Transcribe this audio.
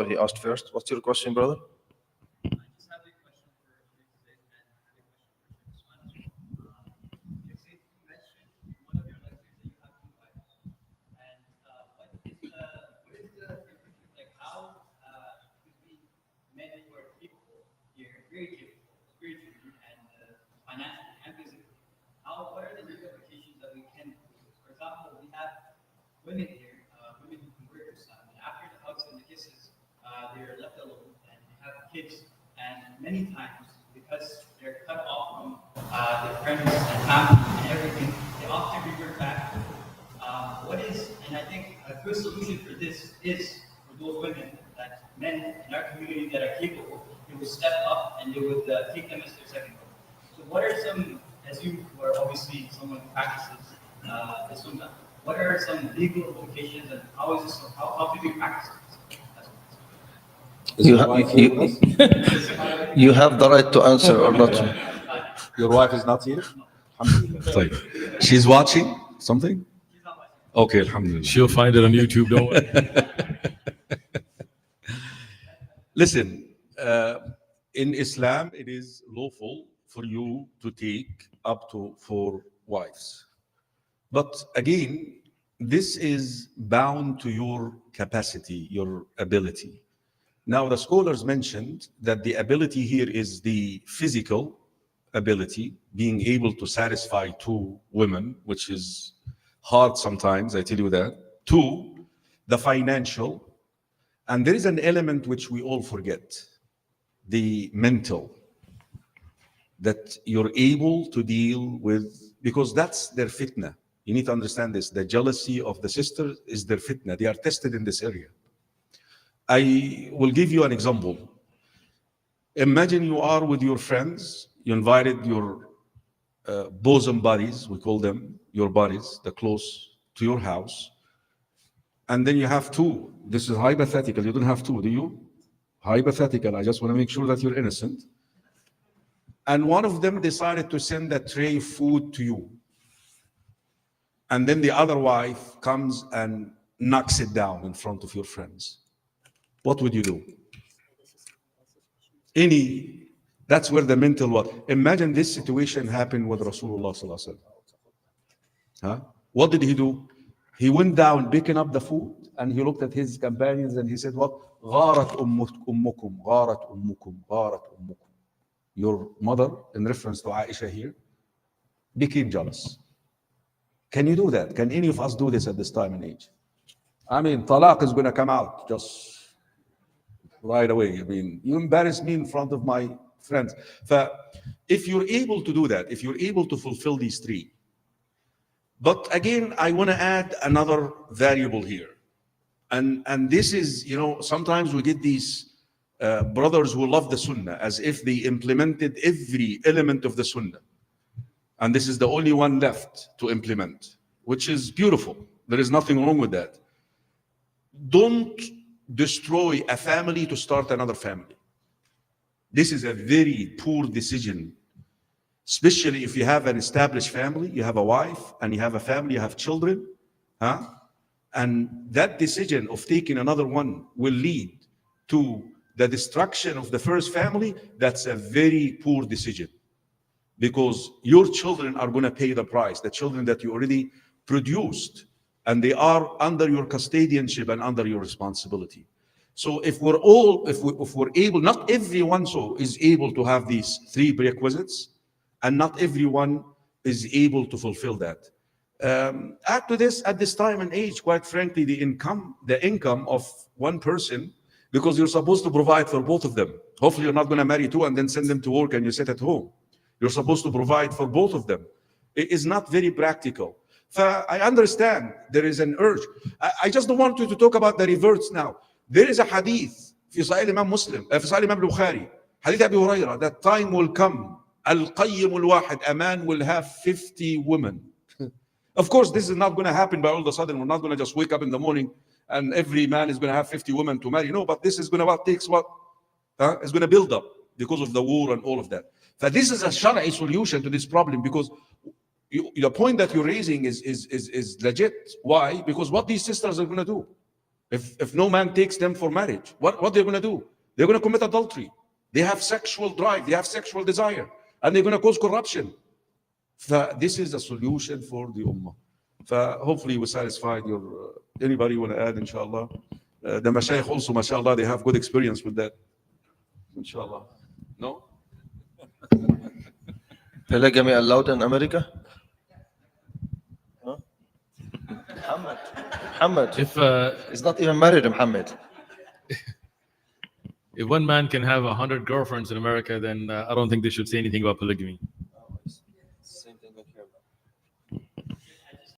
he asked first. What's your question, brother? I just have a question for AbuZaid and I have a question for Sunnah. AbuZaid, you mentioned in one of your lectures that you have two wives. And like how could we men who are capable, you're very capable, spiritually and financially and physically, what are the legal implications that we can do? For example, we have women here, women who convert their son, and after the hugs and the kisses, they're left alone and they have kids. And many times, because they're cut off from their friends and family and everything, they often revert back. And I think a good solution for this is for those women, that men in our community that are capable, they will step up and they would take them as their second home. So what are some, as you are obviously someone who practices the Sunnah, what are some legal implications and how do we practice it? You have the right to answer or not. Your wife is not here? Alhamdulillah. طيب. She's watching something? Okay, alhamdulillah. She'll find it on YouTube, don't worry. Listen, in Islam, it is lawful for you to take up to 4 wives. But again, this is bound to your capacity, your ability. Now, the scholars mentioned that the ability here is the physical ability, being able to satisfy 2 women, which is hard sometimes, I tell you that. 2, the financial. And there is an element which we all forget, the mental, that you're able to deal with, because that's their fitna. You need to understand this. The jealousy of the sister is their fitna. They are tested in this area. I will give you an example. Imagine you are with your friends. You invited your bosom buddies, we call them, your buddies, the close to your house. And then you have 2. This is hypothetical. You don't have 2, do you? Hypothetical. I just want to make sure that you're innocent. And one of them decided to send a tray of food to you. And then the other wife comes and knocks it down in front of your friends. What would you do? That's where the mental was. Imagine this situation happened with Rasulullah sallallahu alaihi wasallam. What did he do? He went down picking up the food and he looked at his companions and he said, what? غارت أمكم غارت أمكم غارت أمكم. Your mother, in reference to Aisha here, became jealous. Can you do that? Can any of us do this at this time and age? I mean, talaq is going to come out just right away. I mean, you embarrass me in front of my friends. If you're able to do that, if you're able to fulfill these 3. But again, I want to add another variable here. And this is, sometimes we get these brothers who love the Sunnah as if they implemented every element of the Sunnah. And this is the only one left to implement, which is beautiful. There is nothing wrong with that. Don't destroy a family to start another family. This is a very poor decision, especially if you have an established family, you have a wife and you have a family, you have children. And that decision of taking another one will lead to the destruction of the first family. That's a very poor decision, because your children are going to pay the price, the children that you already produced, and they are under your custodianship and under your responsibility. So if we're able, not everyone is able to have these 3 prerequisites, and not everyone is able to fulfill that. Add to this, at this time and age, quite frankly, the income of one person, because you're supposed to provide for both of them. Hopefully you're not going to marry 2 and then send them to work and you sit at home. You're supposed to provide for both of them. It is not very practical. I understand there is an urge. I just don't want you to talk about the reverts now. There is a hadith في صحيح الإمام مسلم, في صحيح الإمام البخاري, hadith Abu Hurairah, that time will come, 𝙀𝙢𝙖𝙞𝙀, a man will have 50 women. Of course, this is not going to happen by all of a sudden. We're not going to just wake up in the morning and every man is going to have 50 women to marry. No, but this is going to takes what? It's going to build up because of the war and all of that. So this is a Shari'i solution to this problem, because the point that you're raising is legit. Why? Because what these sisters are going to do? If no man takes them for marriage, what they're going to do? They're going to commit adultery. They have sexual drive. They have sexual desire. And they're going to cause corruption. This is a solution for the ummah. Hopefully we satisfied your, anybody want to add, inshallah? The mashayikh also, mashallah, they have good experience with that. Inshallah. No? Polygamy allowed in America? Huh? Muhammad. He's not even married, Muhammad. If one man can have 100 girlfriends in America, then I don't think they should say anything about polygamy.